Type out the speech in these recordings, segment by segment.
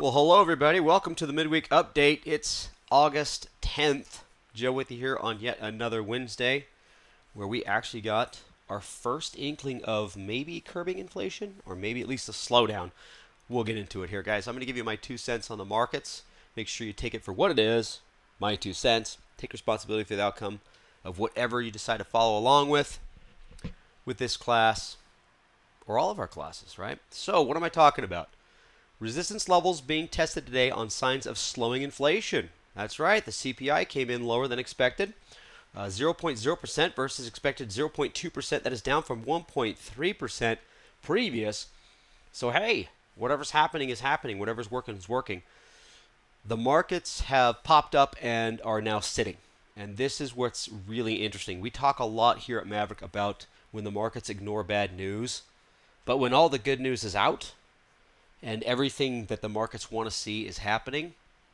Well, hello everybody. Welcome to the midweek update. It's August 10th. Joe with you here on yet another Wednesday where we actually got our first inkling of maybe curbing inflation or maybe at least a slowdown. We'll get into it here, guys. I'm going to give you my 2 cents on the markets. Make sure you take it for what it is, my 2 cents. Take responsibility for the outcome of whatever you decide to follow along with this class or all of our classes, right? So, what am I talking about? Resistance levels being tested today on signs of slowing inflation. That's right, the CPI came in lower than expected. 0.0% versus expected 0.2%. That is down from 1.3% previous. So hey, whatever's happening is happening. Whatever's working is working. The markets have popped up and are now sitting. And this is what's really interesting. We talk a lot here at Maverick about when the markets ignore bad news. But when all the good news is out, and everything that the markets want to see is happening,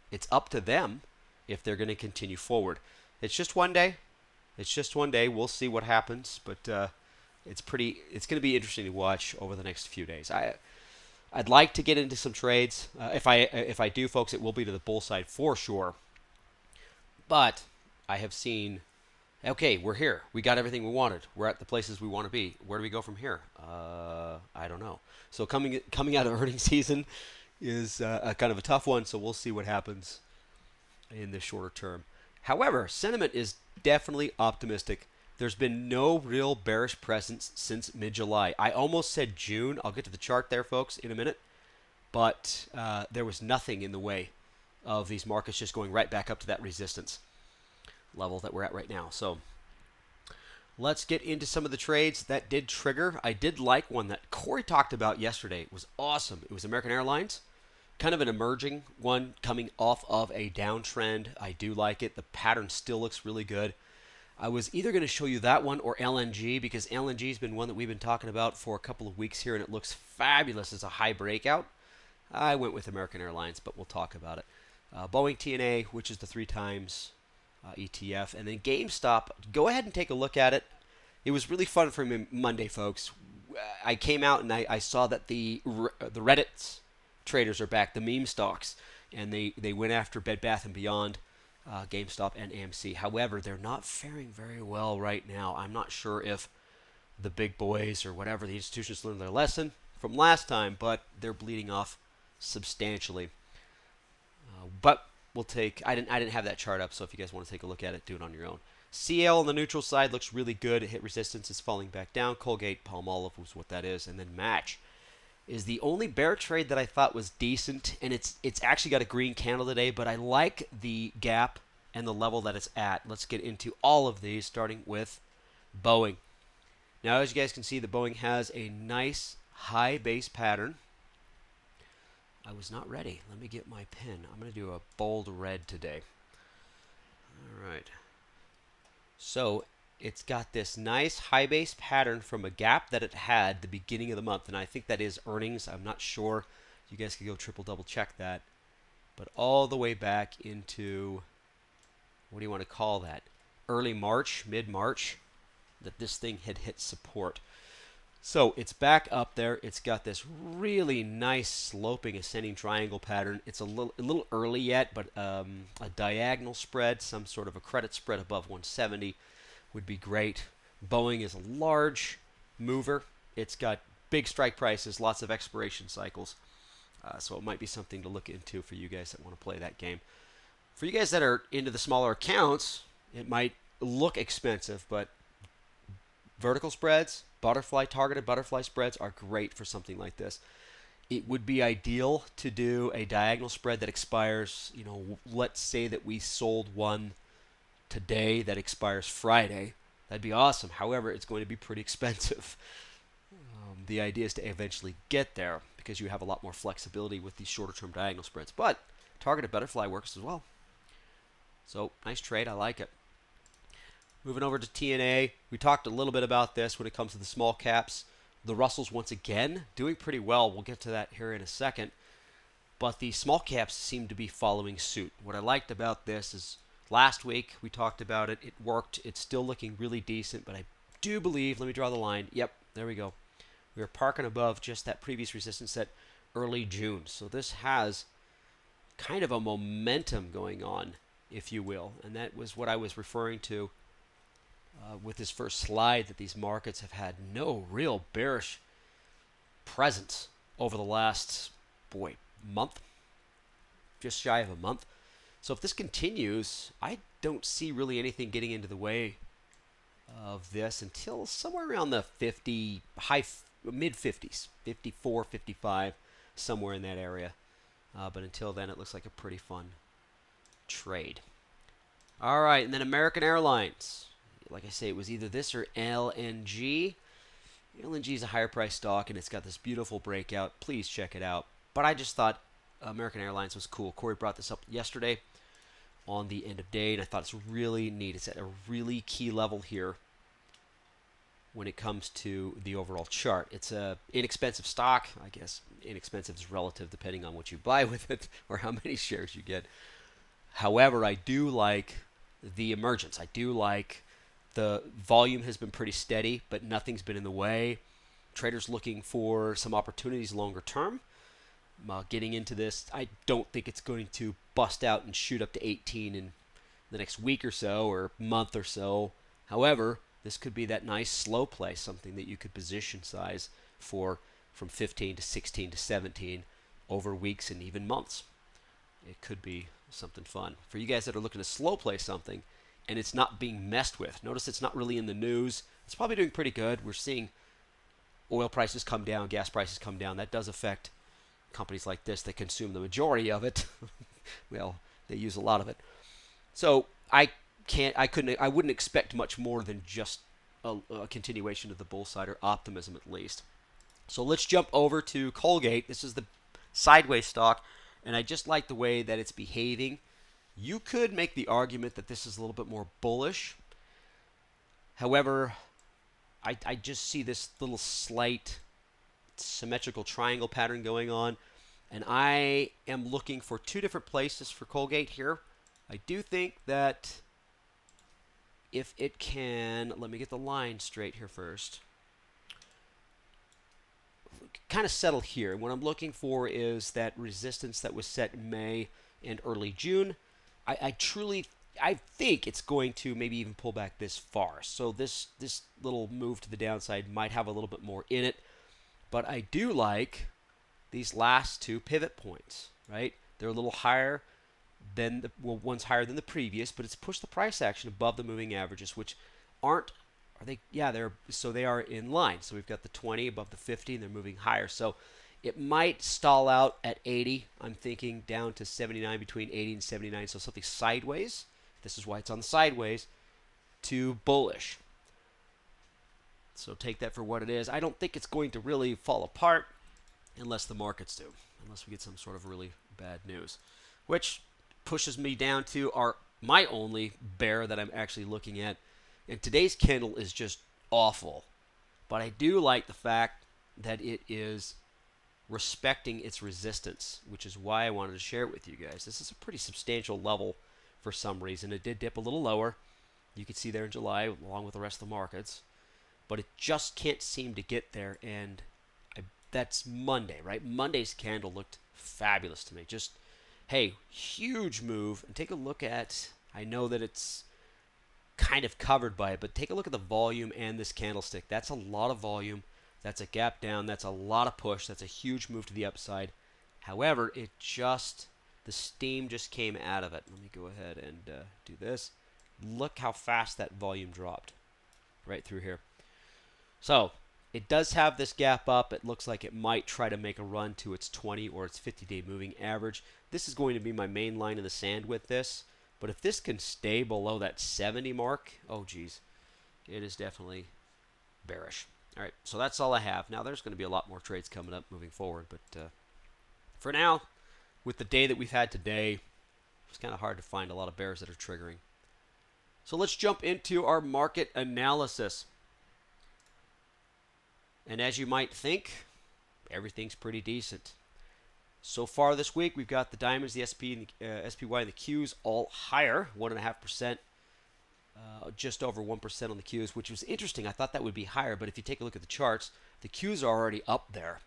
it's up to them if they're going to continue forward. It's just one day. It's just one day. We'll see what happens, but it's going to be interesting to watch over the next few days. I'd like to get into some trades. If I do, folks, it will be to the bull side for sure. But I have seen, okay, we're here. We got everything we wanted. We're at the places we want to be. Where do we go from here? I don't know. So coming out of earnings season is a kind of a tough one, so we'll see what happens in the shorter term. However, sentiment is definitely optimistic. There's been no real bearish presence since mid-July. I almost said June. I'll get to the chart there, folks, in a minute. But there was nothing in the way of these markets just going right back up to that resistance level that we're at right now. So let's get into some of the trades that did trigger. I did like one that Corey talked about yesterday. It was awesome. It was American Airlines. Kind of an emerging one coming off of a downtrend. I do like it. The pattern still looks really good. I was either going to show you that one or LNG because LNG has been one that we've been talking about for a couple of weeks here, and it looks fabulous as a high breakout. I went with American Airlines, but we'll talk about it. Boeing TNA, which is the 3 times ETF, and then GameStop. Go ahead and take a look at it. It was really fun for me Monday, folks. I came out and I saw that the Reddit traders are back, the meme stocks, and they went after Bed Bath & Beyond, GameStop, and AMC. However, they're not faring very well right now. I'm not sure if the big boys or whatever, the institutions learned their lesson from last time, but they're bleeding off substantially. But we'll take. I didn't have that chart up, so if you guys want to take a look at it, do it on your own. CL on the neutral side looks really good. It hit resistance. It's falling back down. Colgate, Palmolive was what that is, and then Match is the only bear trade that I thought was decent, and it's actually got a green candle today, but I like the gap and the level that it's at. Let's get into all of these, starting with Boeing. Now, as you guys can see, the Boeing has a nice high base pattern. I was not ready. Let me get my pen. I'm going to do a bold red today. All right. So it's got this nice high base pattern from a gap that it had the beginning of the month. And I think that is earnings. I'm not sure. You guys can go triple double check that. But all the way back into, what do you want to call that? Early March, mid-March, that this thing had hit support. So it's back up there. It's got this really nice sloping ascending triangle pattern. It's a little early yet, but a diagonal spread, some sort of a credit spread above 170 would be great. Boeing is a large mover. It's got big strike prices, lots of expiration cycles. So it might be something to look into for you guys that want to play that game. For you guys that are into the smaller accounts, it might look expensive, but vertical spreads, targeted butterfly spreads are great for something like this. It would be ideal to do a diagonal spread that expires, let's say that we sold one today that expires Friday. That'd be awesome. However, it's going to be pretty expensive. The idea is to eventually get there because you have a lot more flexibility with these shorter term diagonal spreads. But targeted butterfly works as well. So nice trade. I like it. Moving over to TNA, we talked a little bit about this when it comes to the small caps. The Russells, once again, doing pretty well. We'll get to that here in a second. But the small caps seem to be following suit. What I liked about this is last week we talked about it. It worked. It's still looking really decent, but I do believe, let me draw the line. Yep, there we go. We are parking above just that previous resistance at early June. So this has kind of a momentum going on, if you will. And that was what I was referring to with this first slide, that these markets have had no real bearish presence over the last, month, just shy of a month. So if this continues, I don't see really anything getting into the way of this until somewhere around the mid 50s, 54, 55, somewhere in that area. But until then, it looks like a pretty fun trade. All right, and then American Airlines. Like I say, it was either this or LNG. LNG is a higher price stock, and it's got this beautiful breakout. Please check it out. But I just thought American Airlines was cool. Corey brought this up yesterday on the end of day, and I thought it's really neat. It's at a really key level here when it comes to the overall chart. It's a inexpensive stock. I guess inexpensive is relative depending on what you buy with it or how many shares you get. However, I do like the emergence. I do like the volume has been pretty steady, but nothing's been in the way. Traders looking for some opportunities longer term. Getting into this, I don't think it's going to bust out and shoot up to 18 in the next week or so or month or so. However, this could be that nice slow play, something that you could position size for from 15 to 16 to 17 over weeks and even months. It could be something fun. For you guys that are looking to slow play something and it's not being messed with, notice it's not really in the news. It's probably doing pretty good. We're seeing oil prices come down, gas prices come down. That does affect companies like this that consume the majority of it. Well, they use a lot of it. So I wouldn't expect much more than just a continuation of the bull side or optimism at least. So let's jump over to Colgate. This is the sideways stock, and I just like the way that it's behaving. You could make the argument that this is a little bit more bullish. However, I just see this little slight symmetrical triangle pattern going on, and I am looking for two different places for Colgate here. I do think that if it can, let me get the line straight here first, kind of settle here. What I'm looking for is that resistance that was set in May and early June. I think it's going to maybe even pull back this far. So this little move to the downside might have a little bit more in it. But I do like these last two pivot points, right? They're a little higher than one's higher than the previous, but it's pushed the price action above the moving averages, which they are in line. So we've got the 20 above the 50, and they're moving higher. So it might stall out at 80. I'm thinking down to 79, between 80 and 79. So something sideways. This is why it's on the sideways to bullish. So take that for what it is. I don't think it's going to really fall apart unless the markets do, unless we get some sort of really bad news, which pushes me down to my only bear that I'm actually looking at. And today's candle is just awful, but I do like the fact that it is respecting its resistance, which is why I wanted to share it with you guys. This is a pretty substantial level for some reason. It did dip a little lower. You can see there in July, along with the rest of the markets. But it just can't seem to get there, and that's Monday, right? Monday's candle looked fabulous to me. Just, hey, huge move. And take a look at, I know that it's kind of covered by it, but take a look at the volume and this candlestick. That's a lot of volume. That's a gap down. That's a lot of push. That's a huge move to the upside. However, the steam just came out of it. Let me go ahead and do this. Look how fast that volume dropped right through here. So it does have this gap up. It looks like it might try to make a run to its 20 or its 50-day moving average. This is going to be my main line in the sand with this. But if this can stay below that 70 mark, oh geez, it is definitely bearish. All right, so that's all I have. Now there's going to be a lot more trades coming up moving forward. But for now, with the day that we've had today, it's kind of hard to find a lot of bears that are triggering. So let's jump into our market analysis. And as you might think, everything's pretty decent. So far this week, we've got the diamonds, the SP, and SPY, and the Qs all higher, 1.5%, just over 1% on the Qs, which was interesting. I thought that would be higher, but if you take a look at the charts, the Qs are already up there.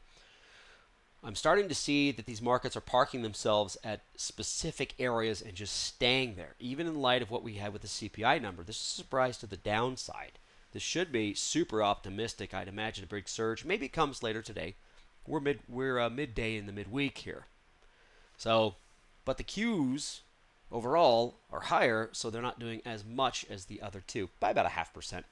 I'm starting to see that these markets are parking themselves at specific areas and just staying there, even in light of what we had with the CPI number. This is a surprise to the downside. This should be super optimistic. I'd imagine a big surge. Maybe it comes later today. We're midday in the midweek here. So, but the Qs overall are higher, so they're not doing as much as the other two by about 0.5%.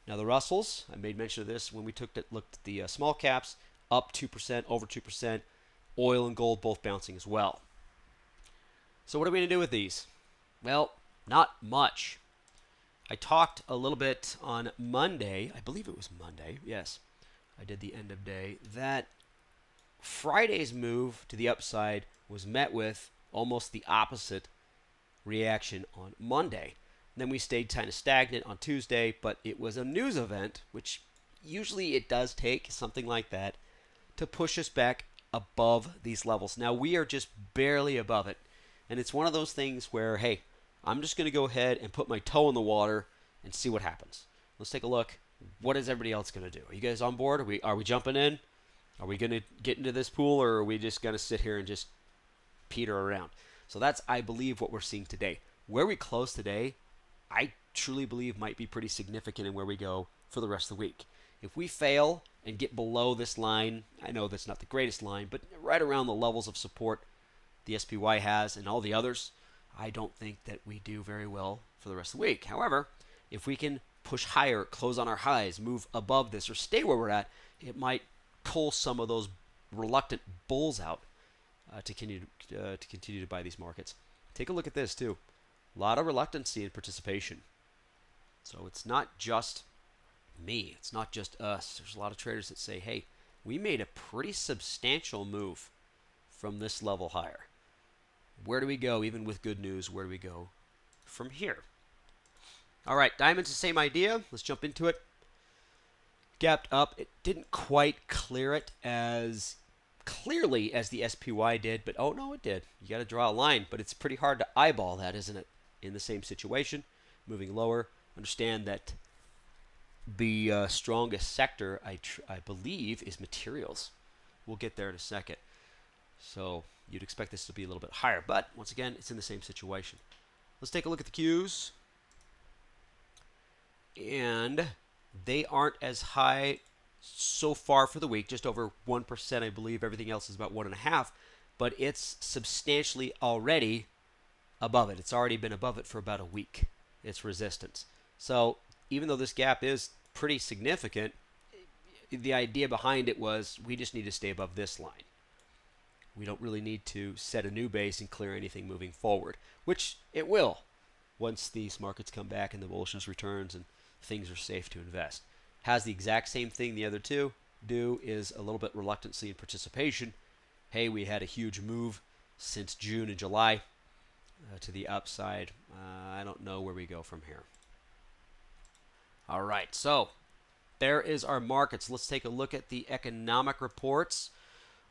Now the Russells, I made mention of this when we looked at the small caps, up 2%, over 2%. Oil and gold both bouncing as well. So what are we going to do with these? Well, not much. I talked a little bit on Monday, I believe it was Monday, yes, I did the end of day, that Friday's move to the upside was met with almost the opposite reaction on Monday. Then we stayed kind of stagnant on Tuesday, but it was a news event, which usually it does take something like that to push us back above these levels. Now we are just barely above it, and it's one of those things where, hey, I'm just going to go ahead and put my toe in the water and see what happens. Let's take a look. What is everybody else going to do? Are you guys on board? Are we jumping in? Are we going to get into this pool, or are we just going to sit here and just peter around? So that's, I believe, what we're seeing today. Where we close today, I truly believe might be pretty significant in where we go for the rest of the week. If we fail and get below this line, I know that's not the greatest line, but right around the levels of support the SPY has and all the others, I don't think that we do very well for the rest of the week. However, if we can push higher, close on our highs, move above this, or stay where we're at, it might pull some of those reluctant bulls out to continue to buy these markets. Take a look at this too. A lot of reluctancy in participation. So it's not just me. It's not just us. There's a lot of traders that say, hey, we made a pretty substantial move from this level higher. Where do we go? Even with good news, where do we go from here? All right, diamonds, the same idea. Let's jump into it. Gapped up. It didn't quite clear it as clearly as the SPY did, but oh no, it did. You got to draw a line, but it's pretty hard to eyeball that, isn't it? In the same situation, moving lower. Understand that the strongest sector, I believe, is materials. We'll get there in a second. So you'd expect this to be a little bit higher, but once again, it's in the same situation. Let's take a look at the Qs. And they aren't as high so far for the week, just over 1%, I believe. Everything else is about 1.5%, but it's substantially already above it. It's already been above it for about a week, its resistance. So even though this gap is pretty significant, the idea behind it was we just need to stay above this line. We don't really need to set a new base and clear anything moving forward, which it will once these markets come back and the bullishness returns and things are safe to invest. Has the exact same thing the other two do, is a little bit reluctancy in participation. Hey, we had a huge move since June and July to the upside. I don't know where we go from here. All right, so there is our markets. Let's take a look at the economic reports.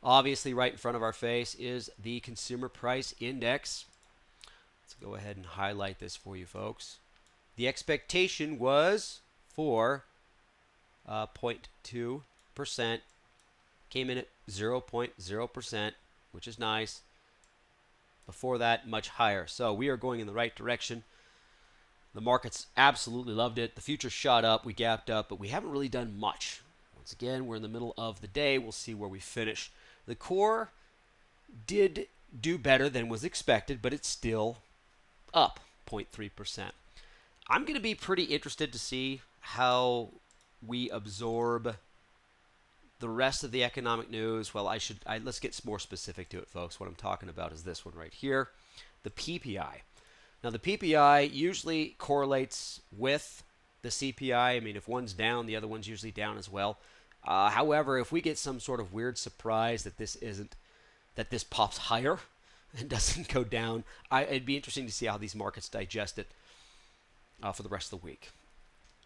Obviously, right in front of our face is the Consumer Price Index. Let's go ahead and highlight this for you folks. The expectation was for 0.2%. Came in at 0.0%, which is nice. Before that, much higher. So we are going in the right direction. The markets absolutely loved it. The futures shot up. We gapped up, but we haven't really done much. Once again, we're in the middle of the day. We'll see where we finish. The core did do better than was expected, but it's still up 0.3%. I'm going to be pretty interested to see how we absorb the rest of the economic news. Well, let's get more specific to it, folks. What I'm talking about is this one right here, the PPI. Now, the PPI usually correlates with the CPI. I mean, if one's down, the other one's usually down as well. However, if we get some sort of weird surprise that this pops higher and doesn't go down, it'd be interesting to see how these markets digest it for the rest of the week.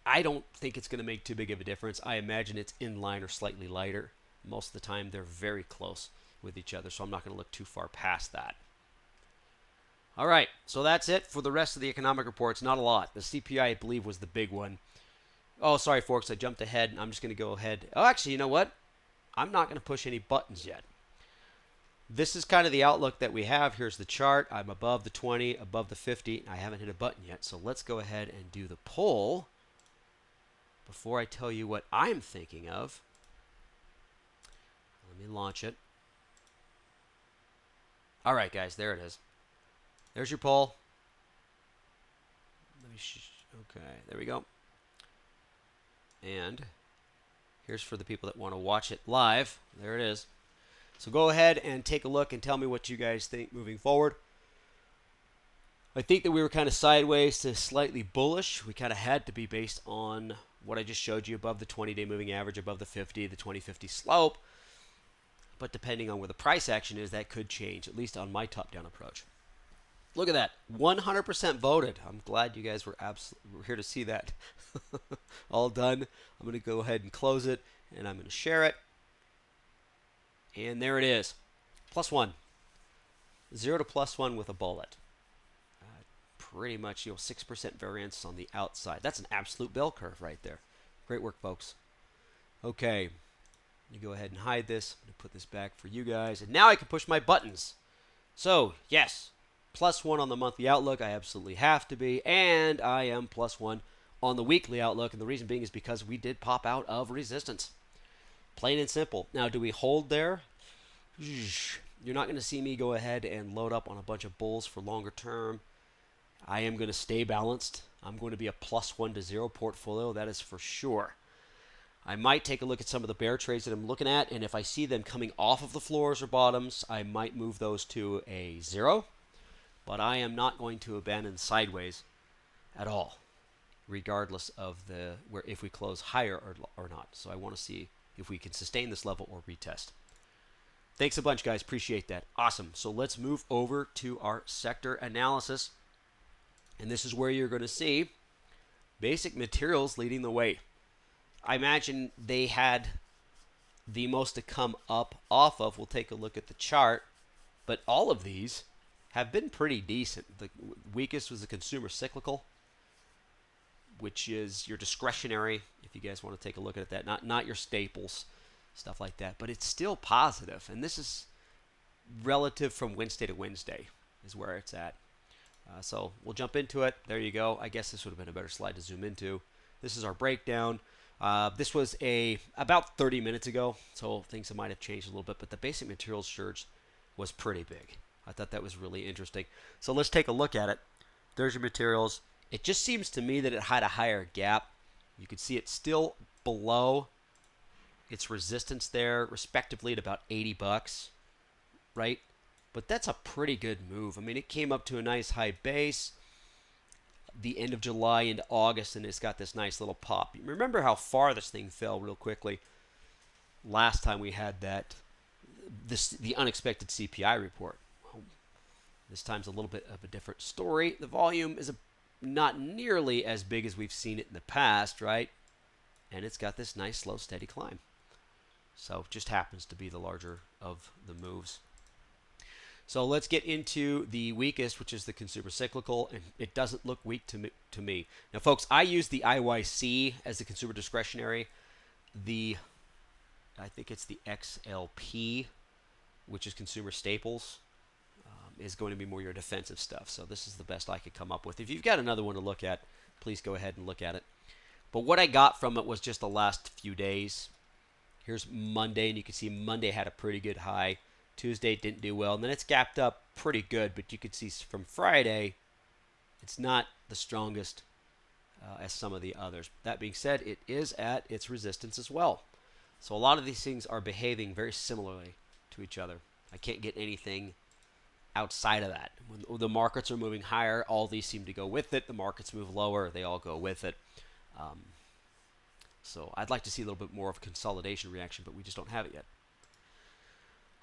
I don't think it's going to make too big of a difference. I imagine it's in line or slightly lighter. Most of the time, they're very close with each other, so I'm not going to look too far past that. All right, so that's it for the rest of the economic reports. Not a lot. The CPI, I believe, was the big one. Oh, sorry, folks, I jumped ahead. I'm just going to go ahead. Oh, actually, you know what? I'm not going to push any buttons yet. This is kind of the outlook that we have. Here's the chart. I'm above the 20, above the 50. I haven't hit a button yet, so let's go ahead and do the poll before I tell you what I'm thinking of. Let me launch it. All right, guys, there it is. There's your poll. Okay, there we go. And here's for the people that want to watch it live. There it is. So go ahead and take a look and tell me what you guys think moving forward. I think that we were kind of sideways to slightly bullish. We kind of had to be based on what I just showed you, above the 20-day moving average, above the 50, the 20-50 slope. But depending on where the price action is, that could change, at least on my top-down approach. Look at that. 100% voted. I'm glad you guys were here to see that. All done. I'm going to go ahead and close it, and I'm going to share it. And there it is. +1. 0 to +1 with a bullet. Pretty much, 6% variance on the outside. That's an absolute bell curve right there. Great work, folks. Okay. Let me go ahead and hide this. I'm going to put this back for you guys. And now I can push my buttons. So, yes, +1 on the monthly outlook. I absolutely have to be. And I am +1 on the weekly outlook. And the reason being is because we did pop out of resistance. Plain and simple. Now, do we hold there? You're not going to see me go ahead and load up on a bunch of bulls for longer term. I am going to stay balanced. I'm going to be a +1 to 0 portfolio. That is for sure. I might take a look at some of the bear trades that I'm looking at, and if I see them coming off of the floors or bottoms, I might move those to a 0. But I am not going to abandon sideways at all, regardless of if we close higher or not. So I want to see if we can sustain this level or retest. Thanks a bunch, guys. Appreciate that. Awesome. So let's move over to our sector analysis. And this is where you're going to see basic materials leading the way. I imagine they had the most to come up off of. We'll take a look at the chart. But all of these have been pretty decent. The weakest was the consumer cyclical, which is your discretionary, if you guys want to take a look at that. Not your staples, stuff like that. But it's still positive. And this is relative from Wednesday to Wednesday is where it's at. So we'll jump into it. There you go. I guess this would have been a better slide to zoom into. This is our breakdown. This was about 30 minutes ago, so things might have changed a little bit, but the basic materials surge was pretty big. I thought that was really interesting. So let's take a look at it. There's your materials. It just seems to me that it had a higher gap. You can see it's still below its resistance there, respectively at about $80, right? But that's a pretty good move. I mean, it came up to a nice high base the end of July into August, and it's got this nice little pop. Remember how far this thing fell real quickly last time we had the unexpected CPI report. Well, this time's a little bit of a different story. The volume is not nearly as big as we've seen it in the past, right? And it's got this nice, slow, steady climb. So it just happens to be the larger of the moves. So let's get into the weakest, which is the consumer cyclical, and it doesn't look weak to me. Now, folks, I use the IYC as the consumer discretionary. I think it's the XLP, which is consumer staples, is going to be more your defensive stuff. So this is the best I could come up with. If you've got another one to look at, please go ahead and look at it. But what I got from it was just the last few days. Here's Monday, and you can see Monday had a pretty good high. Tuesday didn't do well, and then it's gapped up pretty good, but you could see from Friday, it's not the strongest as some of the others. That being said, it is at its resistance as well. So a lot of these things are behaving very similarly to each other. I can't get anything outside of that. When the markets are moving higher, all these seem to go with it. The markets move lower, they all go with it. So I'd like to see a little bit more of a consolidation reaction, but we just don't have it yet.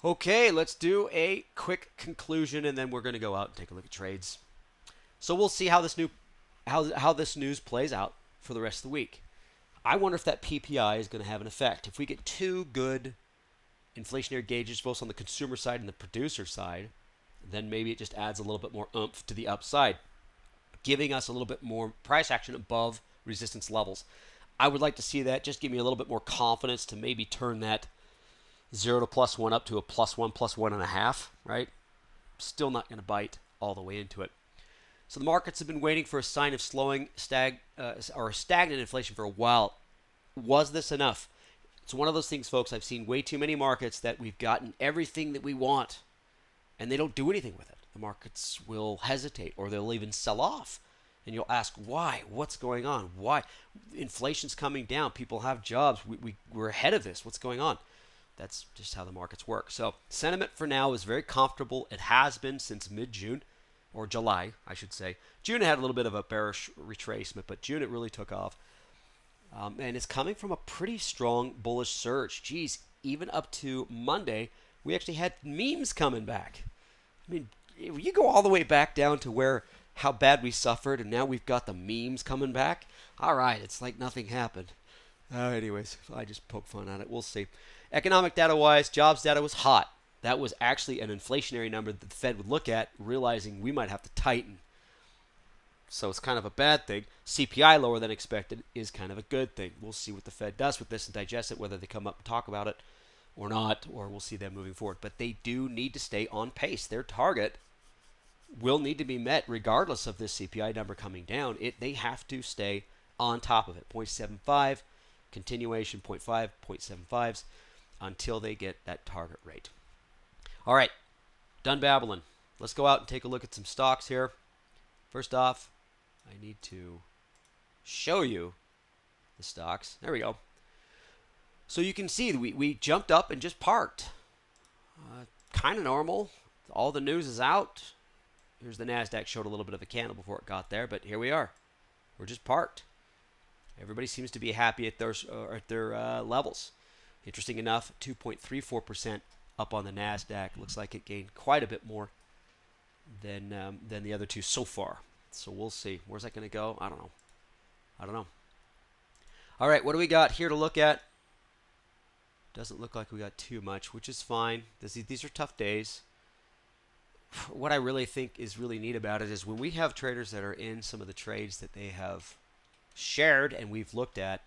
Okay, let's do a quick conclusion, and then we're going to go out and take a look at trades. So we'll see how this news plays out for the rest of the week. I wonder if that PPI is going to have an effect. If we get two good inflationary gauges, both on the consumer side and the producer side, then maybe it just adds a little bit more oomph to the upside, giving us a little bit more price action above resistance levels. I would like to see that. Just give me a little bit more confidence to maybe turn that 0 to +1 up to a +1, +1.5, right? Still not going to bite all the way into it. So the markets have been waiting for a sign of slowing or stagnant inflation for a while. Was this enough? It's one of those things, folks. I've seen way too many markets that we've gotten everything that we want, and they don't do anything with it. The markets will hesitate, or they'll even sell off. And you'll ask, why? What's going on? Why? Inflation's coming down. People have jobs. We're ahead of this. What's going on? That's just how the markets work. So sentiment for now is very comfortable. It has been since mid-June, or July, I should say. June had a little bit of a bearish retracement, but June it really took off. And it's coming from a pretty strong bullish surge. Geez, even up to Monday, we actually had memes coming back. I mean, you go all the way back down to how bad we suffered, and now we've got the memes coming back. All right, it's like nothing happened. Anyways, I just poke fun at it. We'll see. Economic data-wise, jobs data was hot. That was actually an inflationary number that the Fed would look at, realizing we might have to tighten. So it's kind of a bad thing. CPI lower than expected is kind of a good thing. We'll see what the Fed does with this and digest it, whether they come up and talk about it or not, or we'll see them moving forward. But they do need to stay on pace. Their target will need to be met regardless of this CPI number coming down. They have to stay on top of it. 0.75, continuation 0.5, 0.75s until they get that target rate. All right, done babbling. Let's go out and take a look at some stocks here. First off, I need to show you the stocks. There we go. So you can see we jumped up and just parked. Kind of normal. All the news is out. Here's the NASDAQ, showed a little bit of a candle before it got there, but here we are. We're just parked. Everybody seems to be happy at their levels. Interesting enough, 2.34% up on the NASDAQ. Looks like it gained quite a bit more than the other two so far. So we'll see. Where's that going to go? I don't know. All right, what do we got here to look at? Doesn't look like we got too much, which is fine. These are tough days. What I really think is really neat about it is when we have traders that are in some of the trades that they have shared and we've looked at,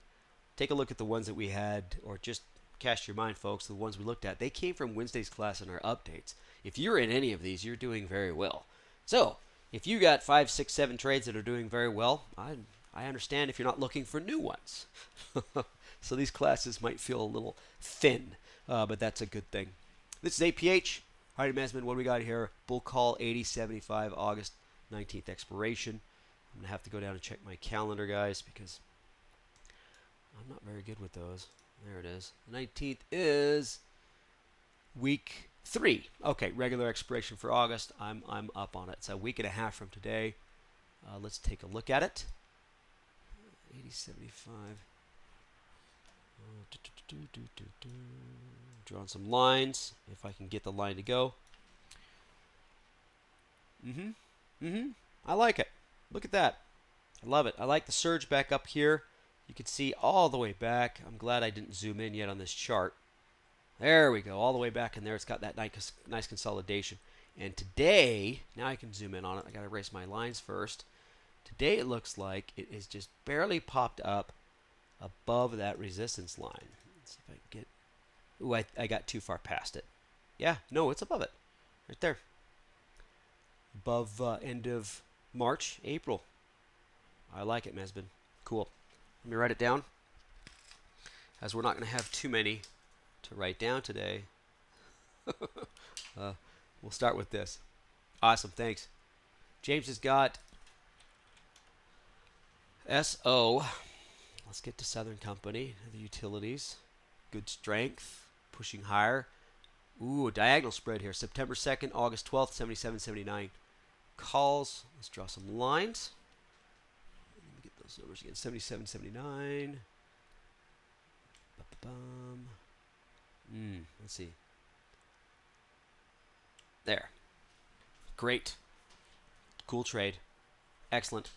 take a look at the ones that we had, or just cast your mind, folks, the ones we looked at. They came from Wednesday's class in our updates. If you're in any of these, you're doing very well. So if you got 5, 6, 7 trades that are doing very well, I understand if you're not looking for new ones. So these classes might feel a little thin, but that's a good thing. This is APH. All right, Mesman, what do we got here? Bull call 8075, August 19th expiration. I'm going to have to go down and check my calendar, guys, because I'm not very good with those. There it is. The 19th is week 3. Okay, regular expiration for August. I'm up on it. It's a week and a half from today. Let's take a look at it. 8075. Drawing some lines, if I can get the line to go. I like it. Look at that. I love it. I like the surge back up here. You can see all the way back. I'm glad I didn't zoom in yet on this chart. There we go, all the way back in there. It's got that nice consolidation. And today, now I can zoom in on it. I got to erase my lines first. Today it looks like it is just barely popped up above that resistance line. Let's see if I can get... Ooh, I got too far past it. Yeah, no, it's above it. Right there. Above end of March, April. I like it, Mesbin. Cool. Let me write it down, as we're not going to have too many to write down today. We'll start with this. Awesome, thanks. James has got SO. Let's get to Southern Company, the utilities. Good strength, pushing higher. Ooh, a diagonal spread here. September 2nd, August 12th, 77.79. Calls. Let's draw some lines. Let me get those numbers again. 77.79. Let's see. There. Great. Cool trade. Excellent.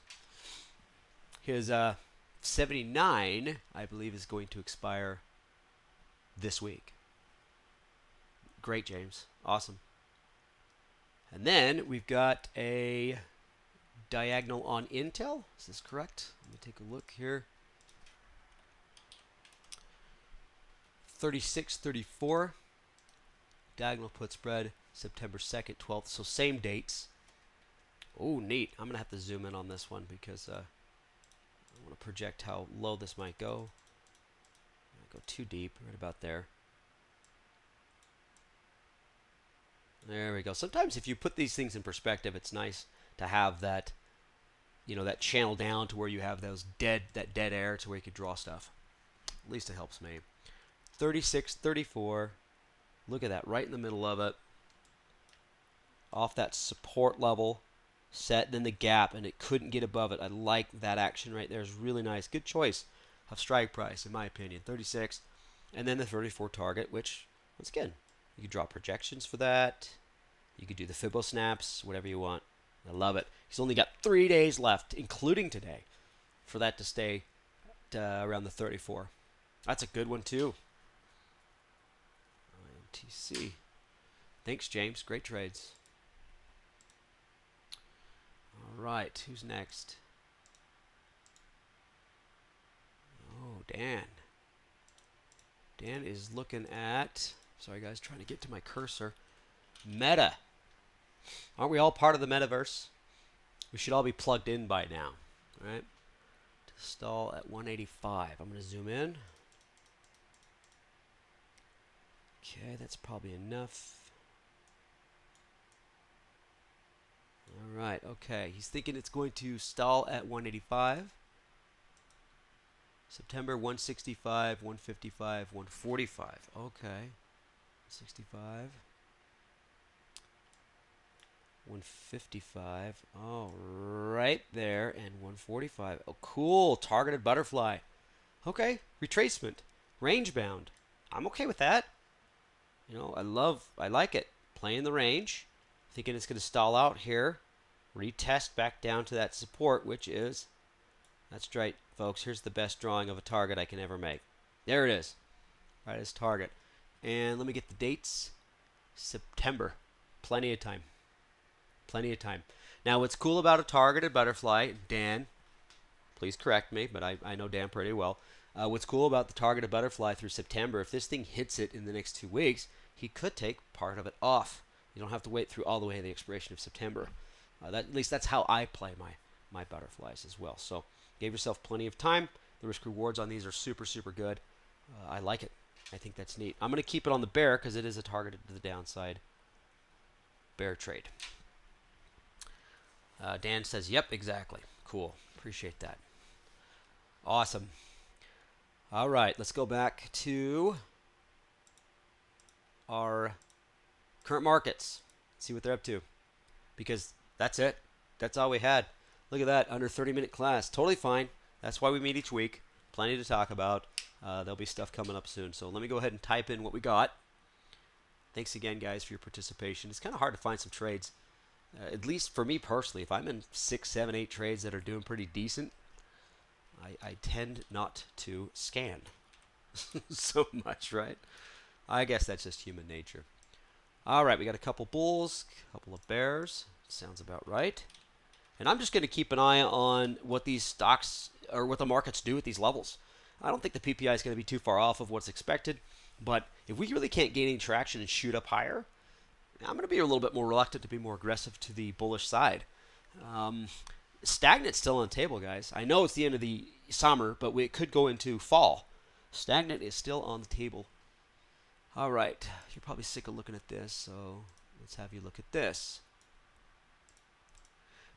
His 79, I believe, is going to expire this week. Great, James. Awesome. And then we've got a diagonal on Intel. Is this correct? Let me take a look here. 36.34. Diagonal put spread, September 2nd, 12th. So same dates. Oh, neat. I'm going to have to zoom in on this one because I want to project how low this might go. Not go too deep, right about there. There we go. Sometimes if you put these things in perspective, it's nice to have that, you know, that channel down to where you have that dead air to where you could draw stuff. At least it helps me. 36, 34. Look at that, right in the middle of it. Off that support level, set, then the gap, and it couldn't get above it. I like that action right there. It's really nice. Good choice of strike price, in my opinion. 36, and then the 34 target, which, once again, you could draw projections for that. You could do the Fibbo snaps, whatever you want. I love it. He's only got 3 days left, including today, for that to stay around the 34. That's a good one, too. IMTC. Thanks, James. Great trades. All right. Who's next? Oh, Dan. Dan is looking at... Sorry, guys. Trying to get to my cursor. Meta. Aren't we all part of the metaverse? We should all be plugged in by now. All right? To stall at 185. I'm going to zoom in. Okay, that's probably enough. All right, okay. He's thinking it's going to stall at 185. September 165, 155, 145. Okay. 65. 155. Oh, right there. And 145. Oh, cool. Targeted butterfly. Okay. Retracement. Range bound. I'm okay with that. You know, I like it. Playing the range. Thinking it's going to stall out here. Retest back down to that support, which is, that's right, folks. Here's the best drawing of a target I can ever make. There it is. Right as target. And let me get the dates. September. Plenty of time. Plenty of time. Now, what's cool about a targeted butterfly, Dan, please correct me, but I know Dan pretty well. What's cool about the targeted butterfly through September, if this thing hits it in the next 2 weeks, he could take part of it off. You don't have to wait through all the way to the expiration of September. At least that's how I play my butterflies as well. So give yourself plenty of time. The risk rewards on these are super, super good. I like it. I think that's neat. I'm going to keep it on the bear because it is a targeted to the downside bear trade. Dan says, yep, exactly. Cool. Appreciate that. Awesome. All right, let's go back to our current markets. See what they're up to. Because that's it. That's all we had. Look at that, under 30-minute class. Totally fine. That's why we meet each week. Plenty to talk about. There'll be stuff coming up soon. So let me go ahead and type in what we got. Thanks again, guys, for your participation. It's kind of hard to find some trades. At least for me personally, if I'm in 6, 7, 8 trades that are doing pretty decent, I tend not to scan so much, right? I guess that's just human nature. All right, we got a couple bulls, a couple of bears. Sounds about right. And I'm just going to keep an eye on what these stocks or what the markets do at these levels. I don't think the PPI is going to be too far off of what's expected, but if we really can't gain any traction and shoot up higher, I'm going to be a little bit more reluctant to be more aggressive to the bullish side. Stagnant's still on the table, guys. I know it's the end of the summer, but it could go into fall. Stagnant is still on the table. All right. You're probably sick of looking at this, so let's have you look at this.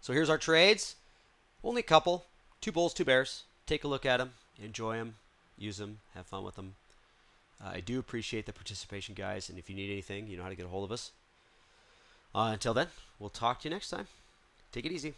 So here's our trades. Only a couple. 2 bulls, 2 bears. Take a look at them. Enjoy them. Use them. Have fun with them. I do appreciate the participation, guys. And if you need anything, you know how to get a hold of us. Until then, we'll talk to you next time. Take it easy.